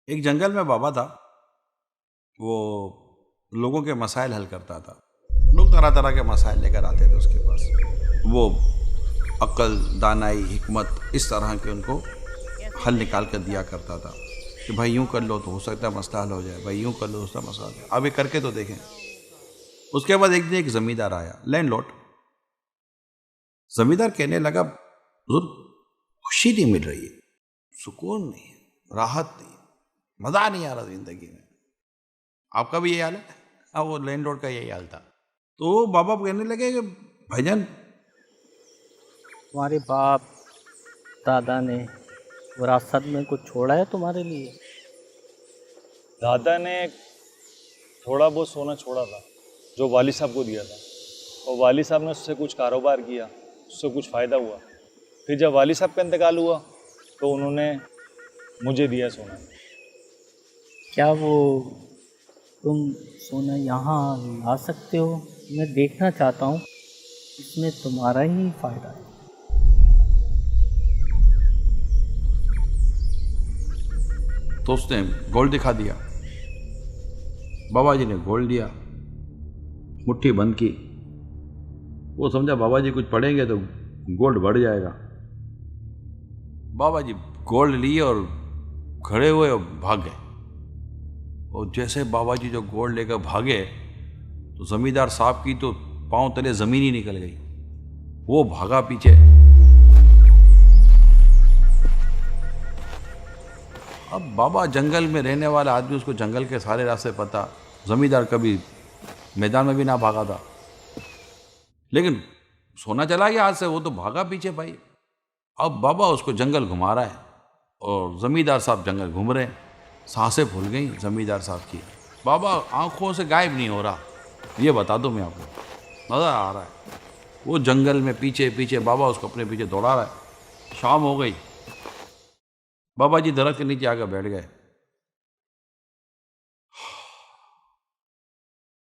एक जंगल में बाबा था। वो लोगों के मसाइल हल करता था। लोग तरह तरह के मसाइल लेकर आते थे उसके पास। वो अक्ल, दानाई, हिकमत इस तरह के उनको हल निकाल कर दिया करता था कि भाई यूं कर लो तो हो सकता है मसला हल हो जाए, भाई यूं कर लो तो हो सकता है मसला हल हो जाए, अब ये करके तो देखें। उसके बाद एक दिन एक जमींदार आया, लैंडलॉर्ड। जमींदार कहने लगा, हुजूर खुशी नहीं मिल रही है, सुकून नहीं है, राहत नहीं है, मजा नहीं आ रहा जिंदगी में। आपका भी यही हाल है? हाँ, वो लैंडलॉर्ड का यही हाल था। तो बाबा कहने लगे कि भाईजान, तुम्हारे बाप दादा ने विरासत में कुछ छोड़ा है तुम्हारे लिए? दादा ने थोड़ा बहुत सोना छोड़ा था जो वाली साहब को दिया था, और वाली साहब ने उससे कुछ कारोबार किया, उससे कुछ फ़ायदा हुआ। फिर जब वाली साहब का इंतकाल हुआ तो उन्होंने मुझे दिया सोना। क्या वो तुम सोना यहाँ ला सकते हो? मैं देखना चाहता हूँ, इसमें तुम्हारा ही फायदा है। तो उसने गोल्ड दिखा दिया। बाबा जी ने गोल्ड दिया, मुट्ठी बंद की। वो समझा बाबा जी कुछ पढ़ेंगे तो गोल्ड बढ़ जाएगा। बाबा जी गोल्ड लिए और खड़े हुए और भाग गए। और जैसे बाबा जी जो गोल्ड लेकर भागे तो जमींदार साहब की तो पांव तले जमीन ही निकल गई। वो भागा पीछे। अब बाबा जंगल में रहने वाला आदमी, उसको जंगल के सारे रास्ते पता। जमींदार कभी मैदान में भी ना भागा था, लेकिन सोना चला गया हाथ से, वो तो भागा पीछे भाई। अब बाबा उसको जंगल घुमा रहा है और जमींदार साहब जंगल घूम रहे हैं। सांसें फूल गई जमींदार साहब की। बाबा आंखों से गायब नहीं हो रहा, ये बता दूं मैं आपको, नजर आ रहा है। वो जंगल में पीछे पीछे, बाबा उसको अपने पीछे दौड़ा रहा है। शाम हो गई। बाबा जी दरख्त के नीचे आकर बैठ गए।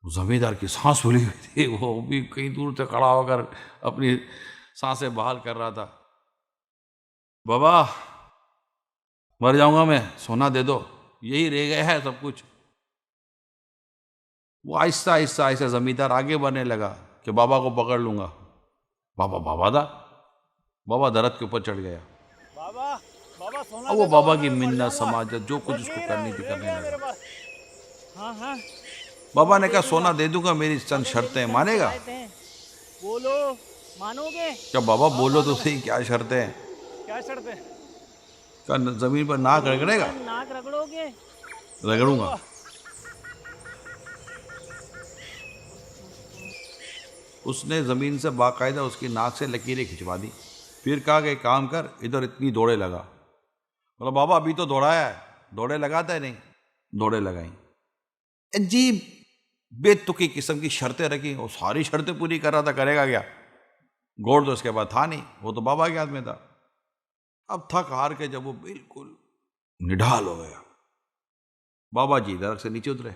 जमींदार की सांस फूली हुई थी, वो भी कहीं दूर से खड़ा होकर अपनी सांसें बहाल कर रहा था। बाबा मर जाऊंगा मैं, सोना दे दो, यही रह गया है सब कुछ। वो आहिस्ता आहिस्ता आहिस्ता जमींदार आगे बढ़ने लगा कि बाबा को पकड़ लूंगा। बाबा बाबा था। बाबा दरख्त के ऊपर चढ़ गया। बाबा बाबा सोना अब दे वो दो, बाबा की मैं मर मिन्नत जाऊंगा। समाजत जो कुछ बस उसको यही करनी थी रह करने गया है मेरे लगा। पास। हाँ हाँ, बाबा सोना ने दे कहा दूंगा। सोना दे दूंगा, मेरी चंद अगर मेरी शर्तें चंद मानेगा? शरारतें बोलो, मानोगे? क्या बाबा हाँ बोलो तो मानूंगा। सही, क्या शर्तें हैं? क्या शर्त है? क्या जमीन पर नाक जमीन रगड़ेगा? पर नाक रगड़ोगे? रगड़ूंगा। रगड़ूंगा। उसने जमीन से बाकायदा उसकी नाक से लकीरें खिंचवा दी। फिर कहा कि एक काम कर, इधर इतनी दौड़े लगा। बोला बाबा अभी तो दौड़ाया है, दौड़े लगाता है नहीं। दौड़े लगाई। अजीब बेतुकी किस्म की शर्तें रखी, और सारी शर्तें पूरी कर रहा था, करेगा क्या? गोड़ तो उसके बाद था नहीं, वो तो बाबा के हाथ में था। अब थक हार के जब वो बिल्कुल निढाल हो गया, बाबा जी दरख्त से नीचे उतरे।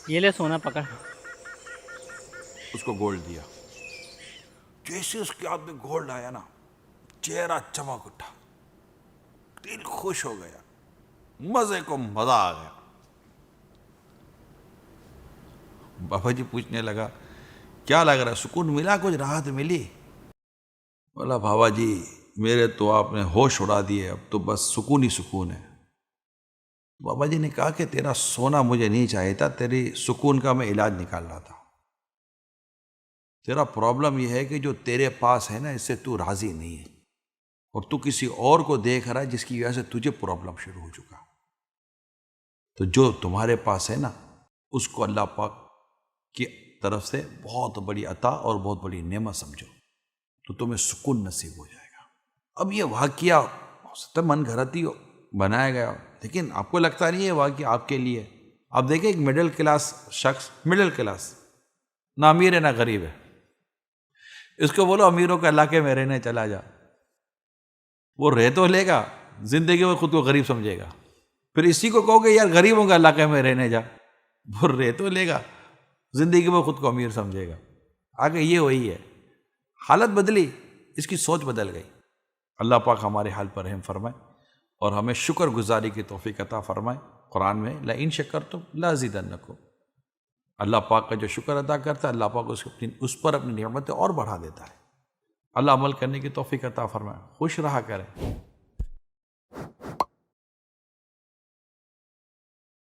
ये ले सोना पकड़। उसको गोल्ड दिया। जैसे उसके हाथ में गोल्ड आया ना, चेहरा चमक उठा, दिल खुश हो गया, मजे को मजा आ गया। बाबा जी पूछने लगा, क्या लग रहा है, सुकून मिला, कुछ राहत मिली? बोला बाबा जी मेरे तो आपने होश उड़ा दिए, अब तो बस सुकून ही सुकून है। बाबा जी ने कहा कि तेरा सोना मुझे नहीं चाहिए था, तेरी सुकून का मैं इलाज निकाल रहा था। तेरा प्रॉब्लम यह है कि जो तेरे पास है ना, इससे तू राजी नहीं है, और तू किसी और को देख रहा है जिसकी वजह से तुझे प्रॉब्लम शुरू हो चुका। तो जो तुम्हारे पास है ना, उसको अल्लाह पाक की तरफ से बहुत बड़ी अता और बहुत बड़ी नेमत समझो, तो तुम्हें सुकून नसीब हो जाएगा। अब ये वाकया तो मन घड़ती हो बनाया गया, लेकिन आपको लगता नहीं है वाकया आपके लिए। आप देखिए एक मिडिल क्लास शख्स, मिडिल क्लास, ना अमीर है ना गरीब है, इसको बोलो अमीरों के इलाके में रहने चला जा, वो रह तो लेगा, जिंदगी में खुद को गरीब समझेगा। फिर इसी को कहोगे यार गरीबों के इलाके में रहने जा, वो रह तो लेगा, जिंदगी में खुद को अमीर समझेगा। आगे ये वही है, हालत बदली, इसकी सोच बदल गई। अल्लाह पाक हमारे हाल पर रहम फरमाए। और हमें शुक्र गुजारी की तौफीक अता फरमाए। कुरान में ला इन शक्करतुम लाज़िदन्नकुम, अल्लाह पाक का जो शुक्र अदा करता है अल्लाह पाक उस पर अपनी नेमतें और बढ़ा देता है। अल्लाह अमल करने की तौफीक अता फरमाए। खुश रहा करें।